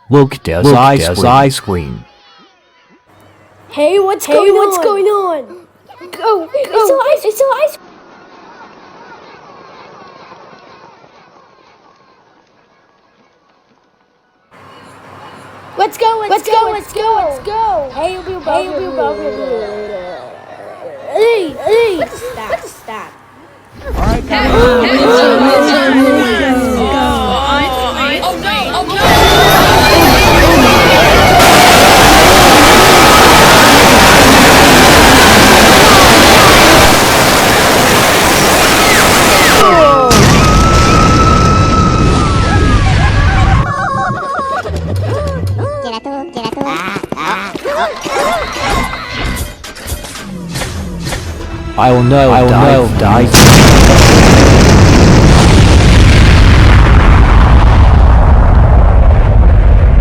Look, there's ice cream. Hey, what's going on? Go! It's still ice. Let's go! Hey, let's stop. I will know the ice.